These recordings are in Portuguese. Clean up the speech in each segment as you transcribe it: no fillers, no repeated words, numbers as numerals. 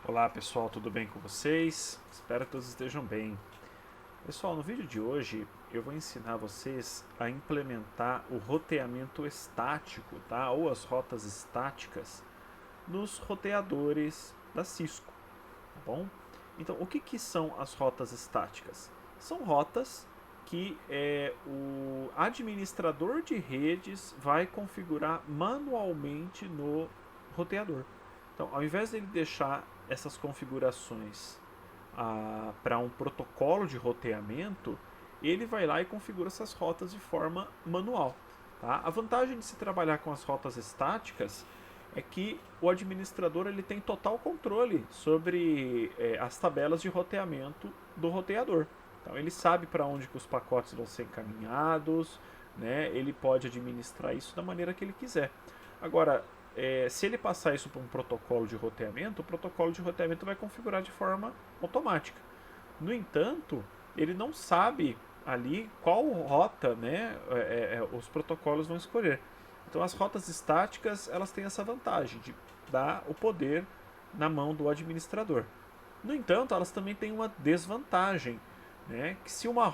Olá pessoal, tudo bem com vocês? Espero que todos estejam bem. Pessoal, no vídeo de hoje eu vou ensinar vocês a implementar o roteamento estático, tá? Ou as rotas estáticas nos roteadores da Cisco, tá bom? Então, o que são as rotas estáticas? São rotas que o administrador de redes vai configurar manualmente no roteador. Então, ao invés de ele deixar essas configurações para um protocolo de roteamento, ele vai lá e configura essas rotas de forma manual. Tá? A vantagem de se trabalhar com as rotas estáticas é que o administrador ele tem total controle sobre as tabelas de roteamento do roteador. Então ele sabe para onde que os pacotes vão ser encaminhados, né? Ele pode administrar isso da maneira que ele quiser. Agora, se ele passar isso para um protocolo de roteamento, o protocolo de roteamento vai configurar de forma automática. No entanto, ele não sabe ali qual rota, né, os protocolos vão escolher. Então, as rotas estáticas elas têm essa vantagem de dar o poder na mão do administrador. No entanto, elas também têm uma desvantagem, né, que se uma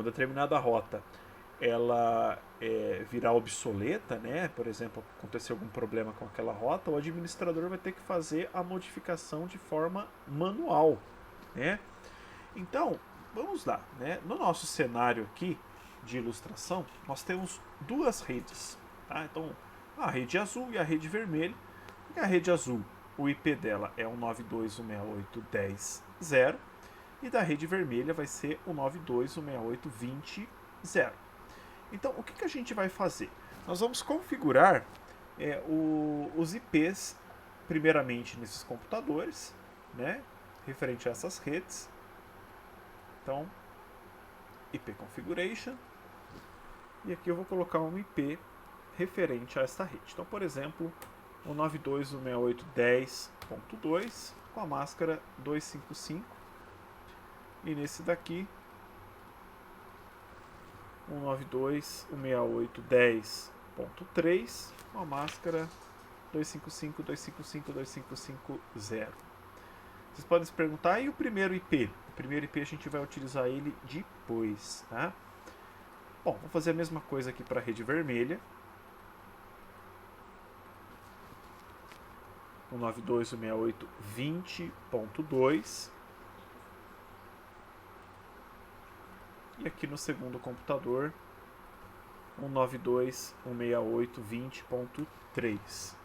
determinada rota, ela virar obsoleta, né? Por exemplo, acontecer algum problema com aquela rota, o administrador vai ter que fazer a modificação de forma manual, né? Então, vamos lá, né? No nosso cenário aqui de ilustração, nós temos duas redes, tá? Então, a rede azul e a rede vermelha. A rede azul, o IP dela é o 92.168.10.0 e da rede vermelha vai ser o 92.168.20.0. Então, o que a gente vai fazer? Nós vamos configurar os IPs, primeiramente nesses computadores, né, referente a essas redes. Então, IP Configuration. E aqui eu vou colocar um IP referente a esta rede. Então, por exemplo, o 92.168.10.2 com a máscara 255. E nesse daqui, o 92.168.10.3 com a máscara 255.255.255.0. Vocês podem se perguntar, e o primeiro IP? O primeiro IP a gente vai utilizar ele depois, tá? Bom, vou fazer a mesma coisa aqui para a rede vermelha. O 92.168.20.2. E aqui no segundo computador, o 92.168.20.3.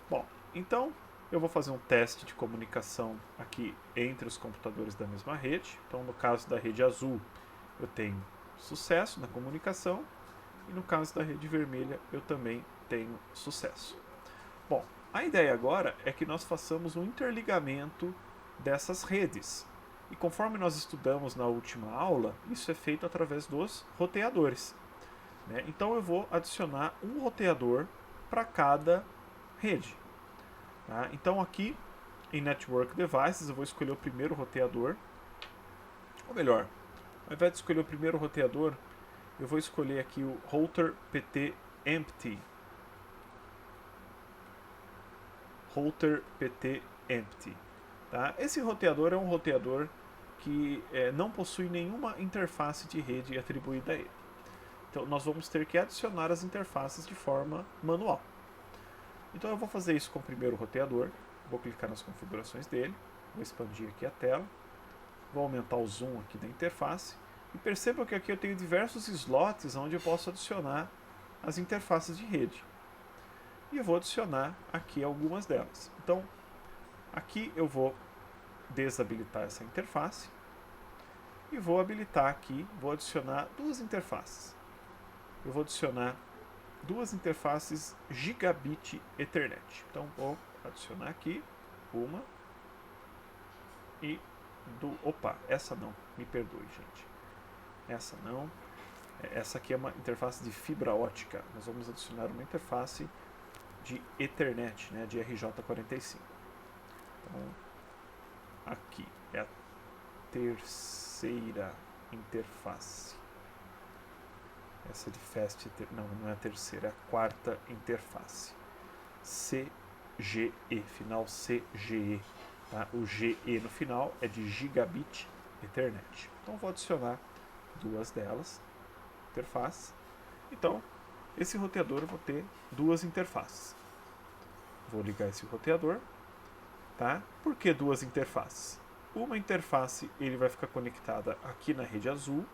Bom, então eu vou fazer um teste de comunicação aqui entre os computadores da mesma rede. Então, no caso da rede azul, eu tenho sucesso na comunicação. E no caso da rede vermelha, eu também tenho sucesso. Bom, a ideia agora é que nós façamos um interligamento dessas redes. E conforme nós estudamos na última aula, isso é feito através dos roteadores, né? Então eu vou adicionar um roteador para cada rede. Tá? Então aqui em Network Devices eu vou escolher o primeiro roteador. Ou melhor, ao invés de escolher o primeiro roteador, eu vou escolher aqui o Router PT Empty. Router PT Empty. Tá? Esse roteador é um roteador que não possui nenhuma interface de rede atribuída a ele. Então nós vamos ter que adicionar as interfaces de forma manual. Então eu vou fazer isso com o primeiro roteador. Vou clicar nas configurações dele. Vou expandir aqui a tela. Vou aumentar o zoom aqui da interface. E percebam que aqui eu tenho diversos slots onde eu posso adicionar as interfaces de rede. E eu vou adicionar aqui algumas delas. Então, aqui eu vou desabilitar essa interface. E vou habilitar aqui, vou adicionar duas interfaces. Eu vou adicionar duas interfaces Gigabit Ethernet. Então vou adicionar aqui uma e opa, essa não, me perdoe, gente. Essa não. Essa aqui é uma interface de fibra ótica. Nós vamos adicionar uma interface de Ethernet, né, de RJ45. Então, aqui é a terceira interface. Essa de Fast, não é a terceira, é a quarta interface. C GE, final CGE. Tá? O GE no final é de Gigabit Ethernet. Então vou adicionar duas delas, interfaces. Então, esse roteador eu vou ter duas interfaces. Vou ligar esse roteador. Tá? Por que duas interfaces? Uma interface ele vai ficar conectada aqui na rede azul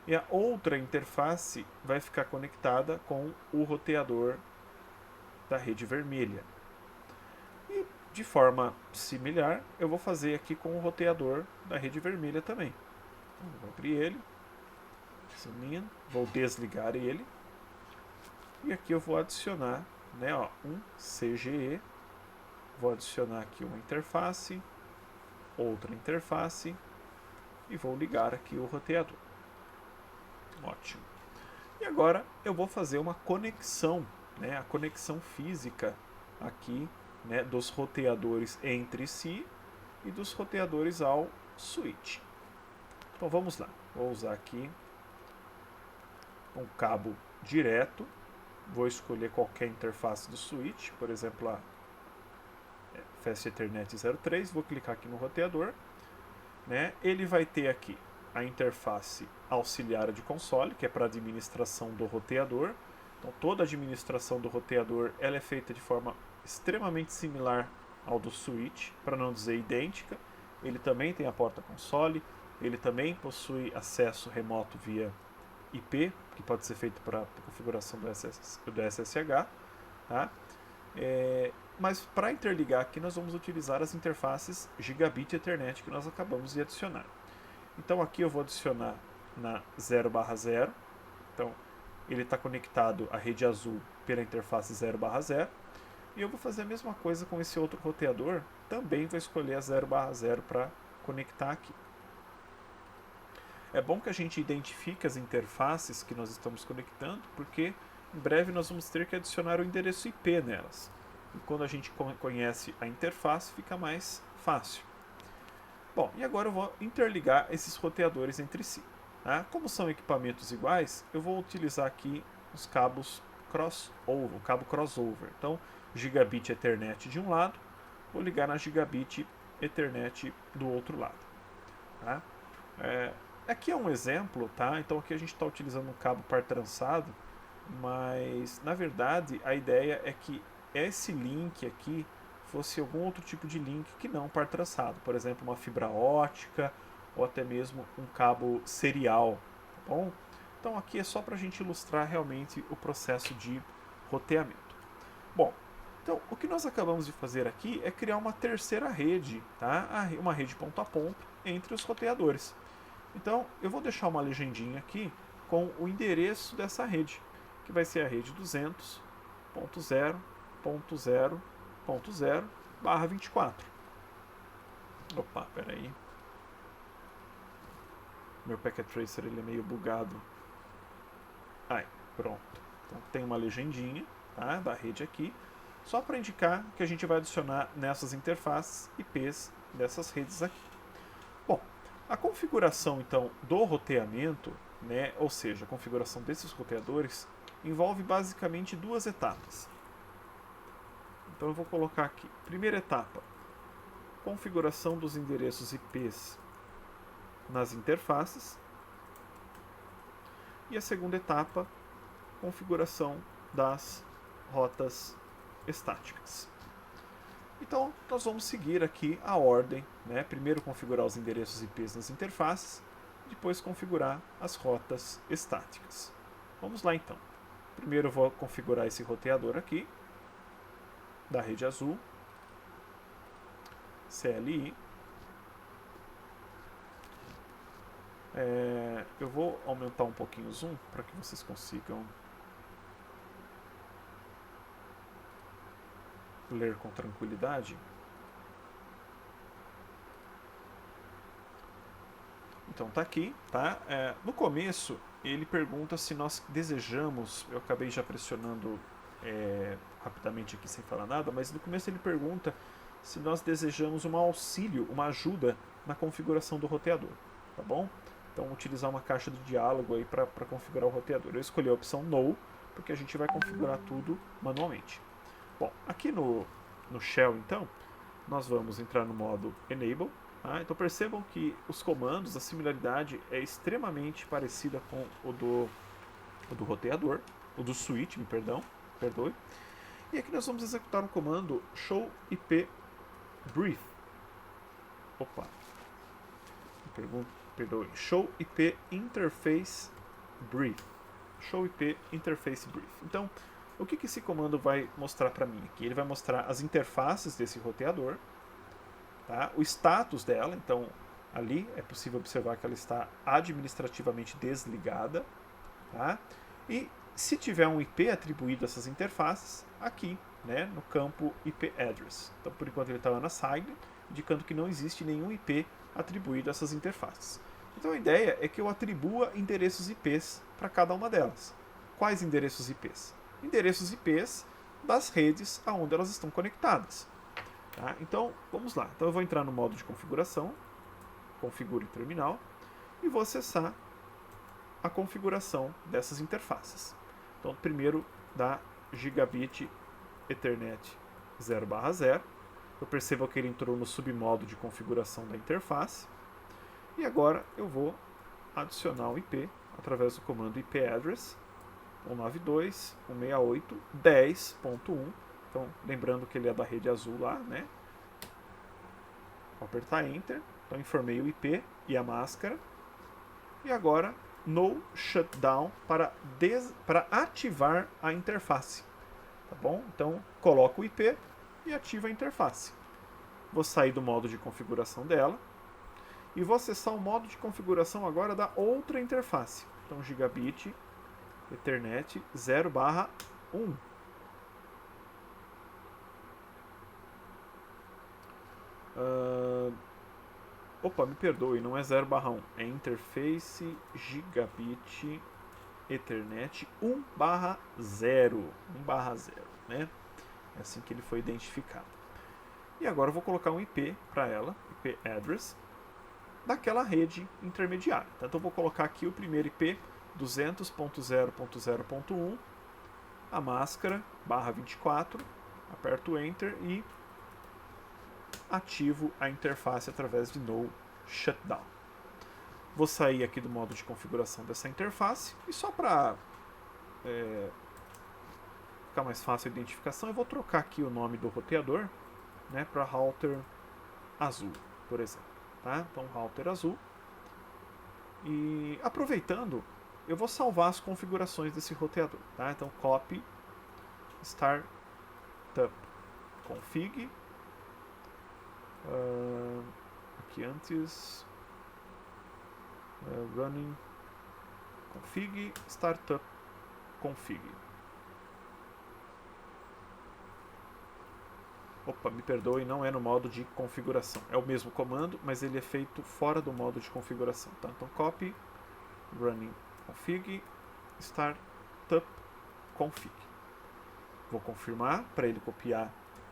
e a outra interface vai ficar conectada com o roteador da rede vermelha. E de forma similar, eu vou fazer aqui com o roteador da rede vermelha também. Então, vou abrir ele, vou desligar ele e aqui eu vou adicionar, né, ó, um CGE. Vou adicionar aqui uma interface, outra interface e vou ligar aqui o roteador. Ótimo. E agora eu vou fazer uma conexão, né, a conexão física aqui, né, dos roteadores entre si e dos roteadores ao switch. Então vamos lá. Vou usar aqui um cabo direto. Vou escolher qualquer interface do switch, por exemplo, a Fast Ethernet 03. Vou clicar aqui no roteador. Né? Ele vai ter aqui a interface auxiliar de console, que é para administração do roteador. Então toda a administração do roteador ela é feita de forma extremamente similar ao do switch, para não dizer idêntica. Ele também tem a porta console, ele também possui acesso remoto via IP, que pode ser feito para a configuração do SSH. Tá? Mas para interligar aqui nós vamos utilizar as interfaces Gigabit Ethernet que nós acabamos de adicionar. Então aqui eu vou adicionar na 0/0. Então ele está conectado à rede azul pela interface 0/0. E eu vou fazer a mesma coisa com esse outro roteador. Também vou escolher a 0/0 para conectar aqui. É bom que a gente identifique as interfaces que nós estamos conectando, porque em breve nós vamos ter que adicionar o endereço IP nelas. E quando a gente conhece a interface, fica mais fácil. Bom, e agora eu vou interligar esses roteadores entre si. Tá? Como são equipamentos iguais, eu vou utilizar aqui os cabos crossover, o cabo crossover. Então, Gigabit Ethernet de um lado, vou ligar na Gigabit Ethernet do outro lado. Tá? Aqui é um exemplo, tá? Então aqui a gente está utilizando um cabo par trançado, mas na verdade a ideia é que esse link aqui fosse algum outro tipo de link que não par trançado, por exemplo, uma fibra ótica ou até mesmo um cabo serial, tá bom? Então aqui é só para a gente ilustrar realmente o processo de roteamento. Bom, então o que nós acabamos de fazer aqui é criar uma terceira rede, tá? Uma rede ponto a ponto entre os roteadores. Então eu vou deixar uma legendinha aqui com o endereço dessa rede, que vai ser a rede 200.0.0.0/24. Opa, peraí. Meu Packet Tracer ele é meio bugado. Aí, pronto. Então tem uma legendinha, tá, da rede aqui, só para indicar que a gente vai adicionar nessas interfaces IPs dessas redes aqui. Bom, a configuração então do roteamento, né, ou seja, a configuração desses roteadores, envolve basicamente duas etapas. Então eu vou colocar aqui. Primeira etapa, configuração dos endereços IPs nas interfaces. E a segunda etapa, configuração das rotas estáticas. Então nós vamos seguir aqui a ordem, né? Primeiro configurar os endereços IPs nas interfaces, depois configurar as rotas estáticas. Vamos lá então. Primeiro eu vou configurar esse roteador aqui, da rede azul, CLI. Eu vou aumentar um pouquinho o zoom para que vocês consigam ler com tranquilidade. Então tá aqui, tá? No começo ele pergunta se nós desejamos, eu acabei já pressionando rapidamente aqui sem falar nada, mas no começo ele pergunta se nós desejamos um auxílio, uma ajuda na configuração do roteador, tá bom? Então utilizar uma caixa de diálogo aí para configurar o roteador. Eu escolhi a opção No, porque a gente vai configurar tudo manualmente. Bom, aqui no Shell, então, nós vamos entrar no modo Enable. Tá? Então percebam que os comandos, a similaridade é extremamente parecida com o do roteador, o do switch, perdoe. E aqui nós vamos executar um comando show IP brief. Opa, perdoe, show IP interface brief. Show IP interface brief. Então, o que esse comando vai mostrar para mim aqui? Ele vai mostrar as interfaces desse roteador, tá? O status dela, então ali é possível observar que ela está administrativamente desligada, tá? E se tiver um IP atribuído a essas interfaces, aqui, né, no campo IP address. Então, por enquanto ele está unassigned, indicando que não existe nenhum IP atribuído a essas interfaces. Então a ideia é que eu atribua endereços IPs para cada uma delas. Quais endereços IPs? Endereços IPs das redes aonde elas estão conectadas. Tá? Então, vamos lá. Então eu vou entrar no modo de configuração, configure terminal, e vou acessar a configuração dessas interfaces. Então, primeiro da Gigabit Ethernet 0/0. Eu percebo que ele entrou no submodo de configuração da interface. E agora eu vou adicionar o IP através do comando IP address 192.168.10.1. Então, lembrando que ele é da rede azul lá, né? Vou apertar Enter. Então, informei o IP e a máscara. E agora, no shutdown para ativar a interface. Tá bom? Então, coloco o IP e ativo a interface. Vou sair do modo de configuração dela. E vou acessar o modo de configuração agora da outra interface. Então, Gigabit Ethernet 0/1. Opa, me perdoe, não é 0/1. É interface Gigabit Ethernet 1/0. 1/0, né? É assim que ele foi identificado. E agora eu vou colocar um IP para ela, IP address, daquela rede intermediária. Então eu vou colocar aqui o primeiro IP 200.0.0.1, a máscara, /24, aperto Enter e ativo a interface através de No Shutdown. Vou sair aqui do modo de configuração dessa interface e só para ficar mais fácil a identificação, eu vou trocar aqui o nome do roteador, né, para router azul, por exemplo. Tá? Então, router azul. E aproveitando, eu vou salvar as configurações desse roteador. Tá? Então, copy startup config. Aqui antes, running config startup config. Opa, me perdoe, não é no modo de configuração. É o mesmo comando, mas ele é feito fora do modo de configuração. Tá? Então, copy, running config, startup config. Vou confirmar para ele copiar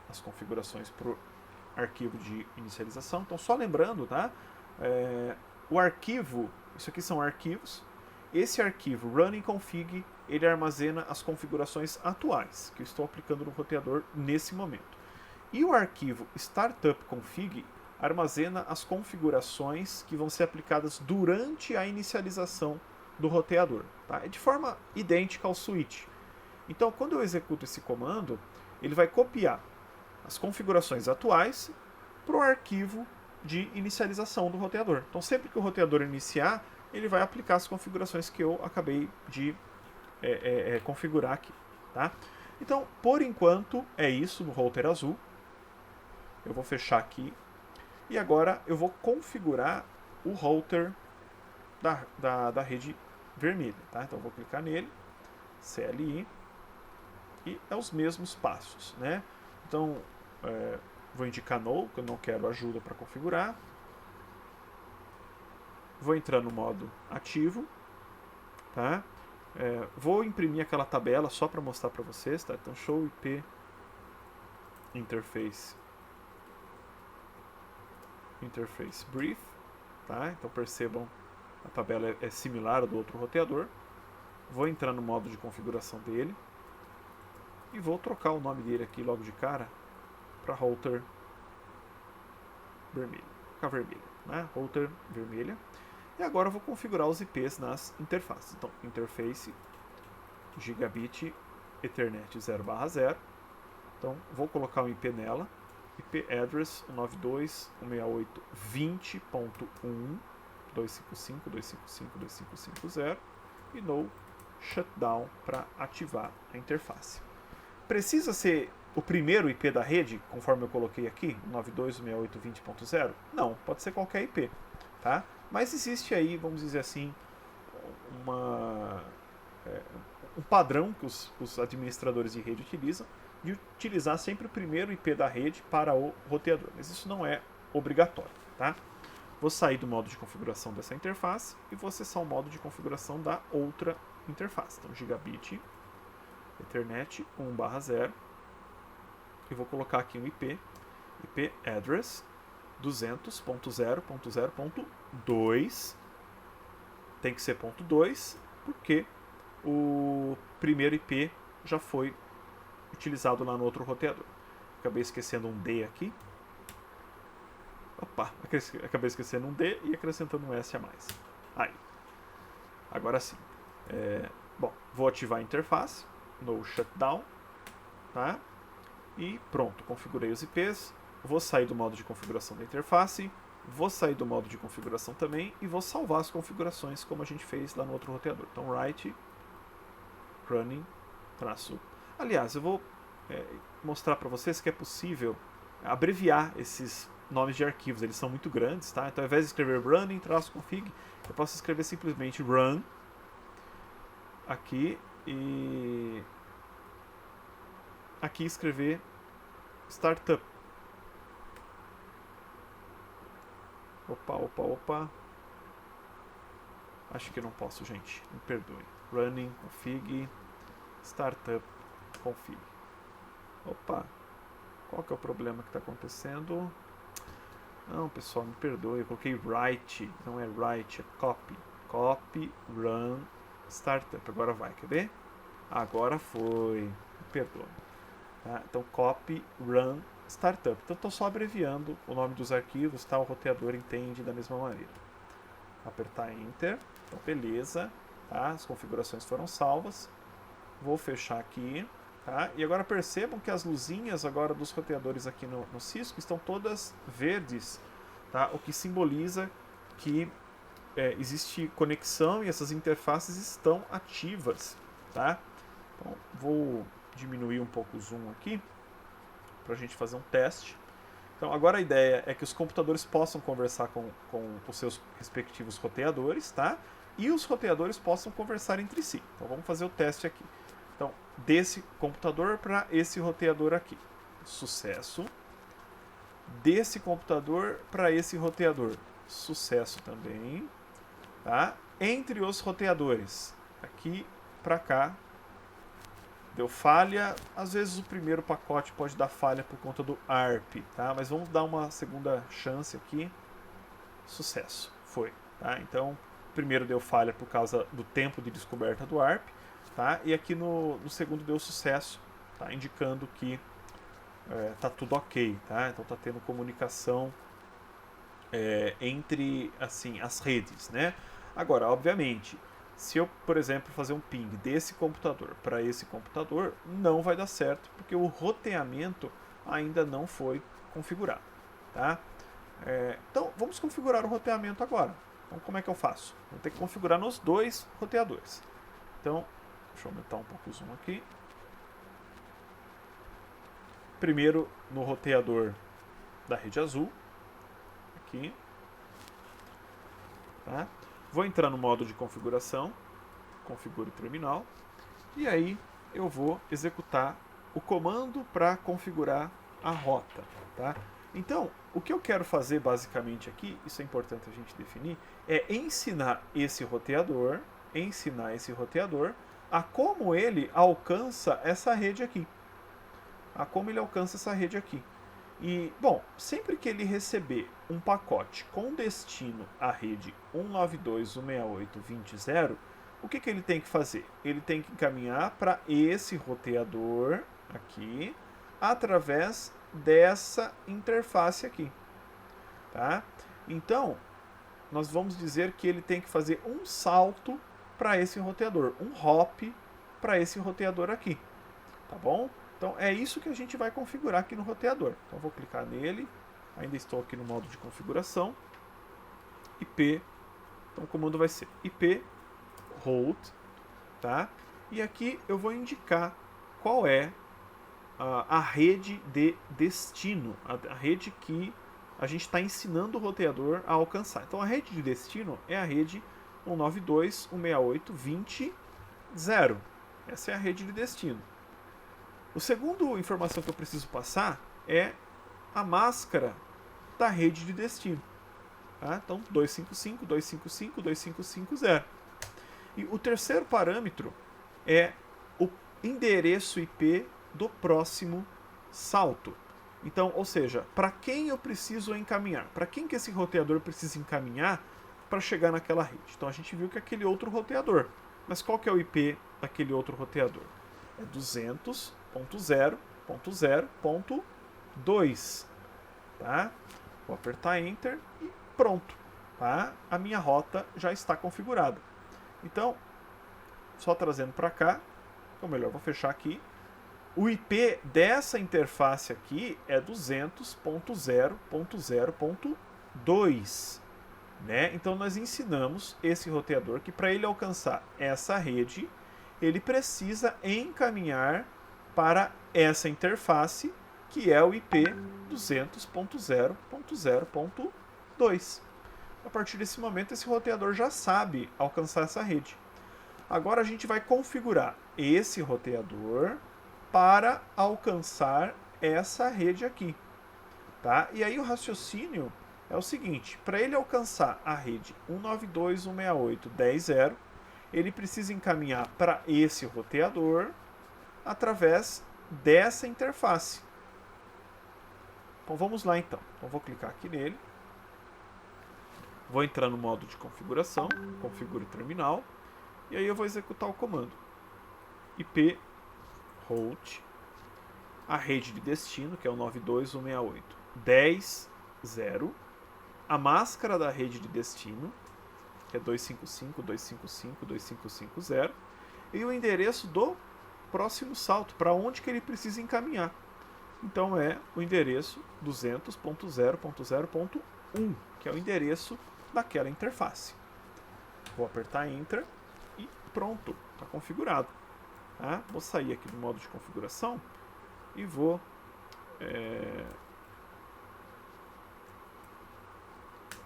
as configurações para o arquivo de inicialização. Então, só lembrando, tá? O arquivo, isso aqui são arquivos. Esse arquivo running config, ele armazena as configurações atuais que eu estou aplicando no roteador nesse momento. E o arquivo startup config armazena as configurações que vão ser aplicadas durante a inicialização do roteador. Tá? É de forma idêntica ao switch. Então, quando eu executo esse comando, ele vai copiar as configurações atuais para o arquivo de inicialização do roteador. Então, sempre que o roteador iniciar, ele vai aplicar as configurações que eu acabei de configurar aqui. Tá? Então, por enquanto, é isso no router azul. Eu vou fechar aqui. E agora eu vou configurar o router da rede vermelha. Tá? Então eu vou clicar nele, CLI, e é os mesmos passos. Né? Então vou indicar No, que eu não quero ajuda para configurar. Vou entrar no modo ativo. Tá? Vou imprimir aquela tabela só para mostrar para vocês. Tá? Então show IP interface brief, tá? Então percebam, a tabela é similar à do outro roteador. Vou entrar no modo de configuração dele e vou trocar o nome dele aqui logo de cara para router vermelho. Ficar vermelho, né? Router vermelha. E agora eu vou configurar os IPs nas interfaces. Então, interface gigabit Ethernet 0/0. Então, vou colocar um IP nela. IP address 192.168.20.1.255.255.255.0 e no shutdown para ativar a interface. Precisa ser o primeiro IP da rede, conforme eu coloquei aqui, 92.168.20.0? Não, pode ser qualquer IP, tá? Mas existe aí, vamos dizer assim, um padrão que os administradores de rede utilizam, de utilizar sempre o primeiro IP da rede para o roteador. Mas isso não é obrigatório, tá? Vou sair do modo de configuração dessa interface e vou acessar o modo de configuração da outra interface. Então, gigabit Ethernet 1/0 e vou colocar aqui um IP address 200.0.0.2. Tem que ser .2 porque o primeiro IP já foi utilizado lá no outro roteador. Acabei esquecendo um D aqui. Opa, acabei esquecendo um D e acrescentando um S a mais. Aí. Agora sim. Bom, vou ativar a interface no shutdown, tá? E pronto, configurei os IPs. Vou sair do modo de configuração da interface. Vou sair do modo de configuração também e vou salvar as configurações como a gente fez lá no outro roteador. Então, write running traço. Aliás, eu vou mostrar para vocês que é possível abreviar esses nomes de arquivos. Eles são muito grandes, tá? Então, ao invés de escrever running traço config, eu posso escrever simplesmente run aqui e aqui escrever startup. Opa. Acho que não posso, gente. Me perdoe. Running, config, startup, config. Opa. Qual que é o problema que está acontecendo? Não, pessoal, me perdoe. Eu coloquei write. Não é write, é copy. Copy, run, startup. Agora vai, quer ver? Agora foi. Me perdoe. Tá? Então, copy, run, startup. Então, estou só abreviando o nome dos arquivos, tá? O roteador entende da mesma maneira. Apertar Enter. Então, beleza. Tá? As configurações foram salvas. Vou fechar aqui. Tá? E agora percebam que as luzinhas agora dos roteadores aqui no Cisco estão todas verdes. Tá? O que simboliza que existe conexão e essas interfaces estão ativas. Tá? Então, vou diminuir um pouco o zoom aqui para a gente fazer um teste. Então, agora a ideia é que os computadores possam conversar com os seus respectivos roteadores, tá? E os roteadores possam conversar entre si. Então, vamos fazer o teste aqui. Então, desse computador para esse roteador aqui. Sucesso. Desse computador para esse roteador. Sucesso também. Tá? Entre os roteadores. Aqui para cá. Deu falha. Às vezes o primeiro pacote pode dar falha por conta do ARP. Tá? Mas vamos dar uma segunda chance aqui. Sucesso. Foi. Tá? Então, primeiro deu falha por causa do tempo de descoberta do ARP. Tá? E aqui no segundo deu sucesso, tá? Indicando que tá tudo ok, tá? Então tá tendo comunicação entre assim, as redes, né? Agora, obviamente, se eu, por exemplo, fazer um ping desse computador para esse computador, não vai dar certo, porque o roteamento ainda não foi configurado, tá? Então, vamos configurar o roteamento agora. Então, como é que eu faço? Vou ter que configurar nos dois roteadores. Então, deixa eu aumentar um pouco o zoom aqui. Primeiro no roteador da rede azul. Aqui. Tá? Vou entrar no modo de configuração. Configure terminal. E aí eu vou executar o comando para configurar a rota. Tá? Então, o que eu quero fazer basicamente aqui, isso é importante a gente definir, é ensinar esse roteador a como ele alcança essa rede aqui. E, bom, sempre que ele receber um pacote com destino à rede 192.168.20.0, o que ele tem que fazer? Ele tem que encaminhar para esse roteador aqui, através dessa interface aqui. Tá? Então, nós vamos dizer que ele tem que fazer um salto para esse roteador, um hop para esse roteador aqui. Tá bom? Então, é isso que a gente vai configurar aqui no roteador. Então, vou clicar nele. Ainda estou aqui no modo de configuração. IP. Então, o comando vai ser IP route. Tá? E aqui eu vou indicar qual é a rede de destino, a rede que a gente está ensinando o roteador a alcançar. Então a rede de destino é a rede 192.168.20.0. Essa é a rede de destino. O segundo informação que eu preciso passar é a máscara da rede de destino. Tá? Então 255, 255, 2550. E o terceiro parâmetro é o endereço IP do próximo salto. Então, ou seja, para quem eu preciso encaminhar? Para quem que esse roteador precisa encaminhar para chegar naquela rede? Então a gente viu que é aquele outro roteador. Mas qual que é o IP daquele outro roteador? É 200.0.0.2. Tá? Vou apertar Enter e pronto. Tá? A minha rota já está configurada. Então, só trazendo para cá, ou melhor, vou fechar aqui. O IP dessa interface aqui é 200.0.0.2, né? Então nós ensinamos esse roteador que para ele alcançar essa rede, ele precisa encaminhar para essa interface, que é o IP 200.0.0.2. A partir desse momento, esse roteador já sabe alcançar essa rede. Agora a gente vai configurar esse roteador para alcançar essa rede aqui. Tá? E aí o raciocínio é o seguinte, para ele alcançar a rede 192.168.10.0, ele precisa encaminhar para esse roteador através dessa interface. Então vamos lá então. Então vou clicar aqui nele. Vou entrar no modo de configuração, configure terminal, e aí eu vou executar o comando IP route, a rede de destino, que é o 92.168.10.0, a máscara da rede de destino, que é 255, 255, 2550, e o endereço do próximo salto, para onde que ele precisa encaminhar. Então é o endereço 200.0.0.1, que é o endereço daquela interface. Vou apertar Enter e pronto, está configurado. Tá? Vou sair aqui do modo de configuração e vou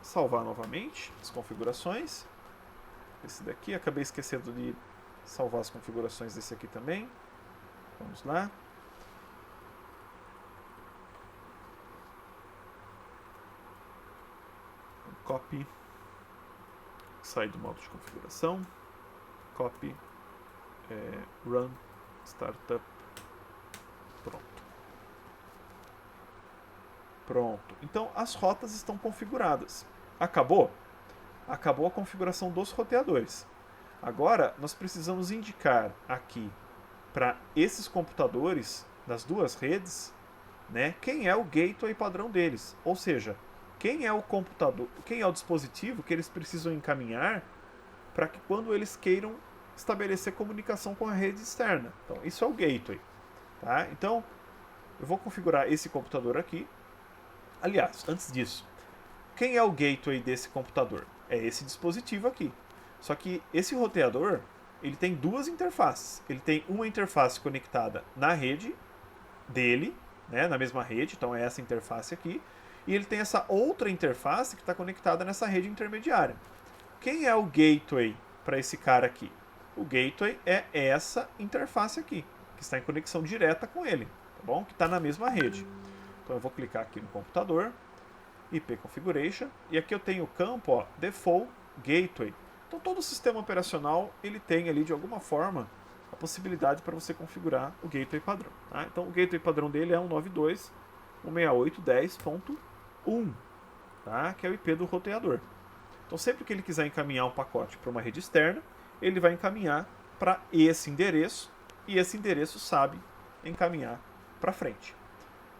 salvar novamente as configurações. Esse daqui, acabei esquecendo de salvar as configurações desse aqui também. Vamos lá. Copy. Sair do modo de configuração. Copy. Run. Startup. Pronto. Pronto. Então as rotas estão configuradas. Acabou? Acabou a configuração dos roteadores. Agora nós precisamos indicar aqui para esses computadores das duas redes, né, quem é o gateway padrão deles. Ou seja, quem é o computador, quem é o dispositivo que eles precisam encaminhar para que quando eles queiram estabelecer comunicação com a rede externa. Então, isso é o gateway. Tá? Então, eu vou configurar esse computador aqui. Aliás, antes disso, quem é o gateway desse computador? É esse dispositivo aqui. Só que esse roteador, ele tem duas interfaces. Ele tem uma interface conectada na rede dele, né, na mesma rede, então é essa interface aqui. E ele tem essa outra interface que está conectada nessa rede intermediária. Quem é o gateway para esse cara aqui? O gateway é essa interface aqui, que está em conexão direta com ele, tá bom? Que está na mesma rede. Então eu vou clicar aqui no computador, IP Configuration, e aqui eu tenho o campo, ó, Default Gateway. Então todo o sistema operacional ele tem ali de alguma forma a possibilidade para você configurar o gateway padrão. Tá? Então o gateway padrão dele é 192.168.10.1, tá? Que é o IP do roteador. Então sempre que ele quiser encaminhar um pacote para uma rede externa, ele vai encaminhar para esse endereço, e esse endereço sabe encaminhar para frente.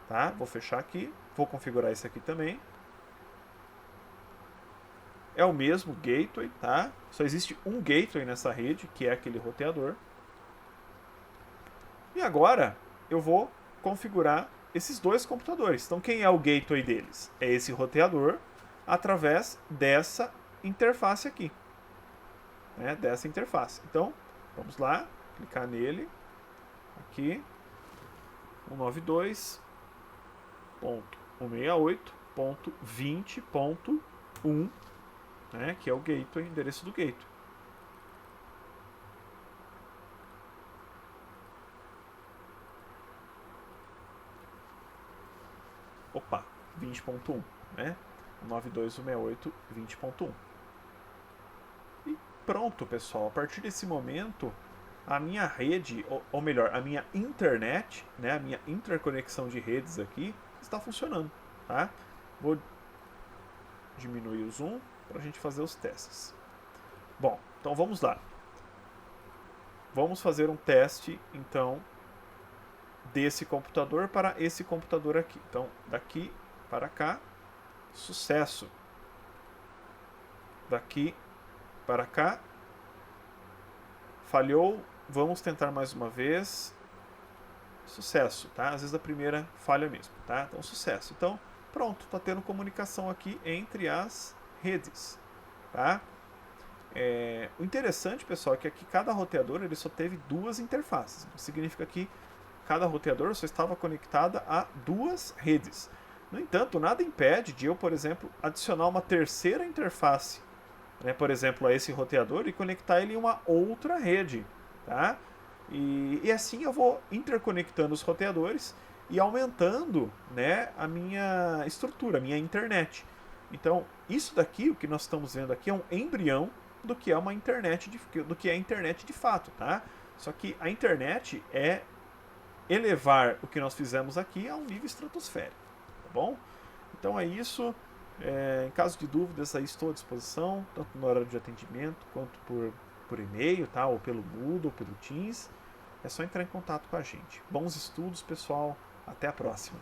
Tá? Vou fechar aqui, vou configurar esse aqui também. É o mesmo gateway, tá? Só existe um gateway nessa rede, que é aquele roteador. E agora eu vou configurar esses dois computadores. Então quem é o gateway deles? É esse roteador através dessa interface aqui. Né? Dessa interface. Então, vamos lá, clicar nele. Aqui. 192.168.20.1, né, que é o gateway, endereço do gateway. Opa, 20.1, né? 192.168.20.1. E pronto, pessoal. A partir desse momento, a minha rede, ou melhor, a minha internet, né, a minha interconexão de redes aqui está funcionando, tá? Vou diminuir o zoom para a gente fazer os testes. Bom, então vamos lá. Vamos fazer um teste, então, desse computador para esse computador aqui. Então, daqui para cá, sucesso. Daqui para cá, falhou. Vamos tentar mais uma vez. Sucesso, tá? Às vezes a primeira falha mesmo, tá? Então, sucesso. Então, pronto, está tendo comunicação aqui entre as redes, tá? O interessante, pessoal, é que aqui cada roteador ele só teve duas interfaces. Isso significa que cada roteador só estava conectada a duas redes. No entanto, nada impede de eu, por exemplo, adicionar uma terceira interface, né, por exemplo, a esse roteador e conectar ele em uma outra rede, tá? E assim eu vou interconectando os roteadores e aumentando, né, a minha estrutura, a minha internet. Então, isso daqui, o que nós estamos vendo aqui, é um embrião do que é uma internet do que é a internet de fato, tá? Só que a internet é elevar o que nós fizemos aqui a um nível estratosférico, tá bom? Então é isso. Em caso de dúvidas, aí estou à disposição, tanto no horário de atendimento quanto por e-mail, tá? Ou pelo Moodle, ou pelo Teams. É só entrar em contato com a gente. Bons estudos, pessoal. Até a próxima.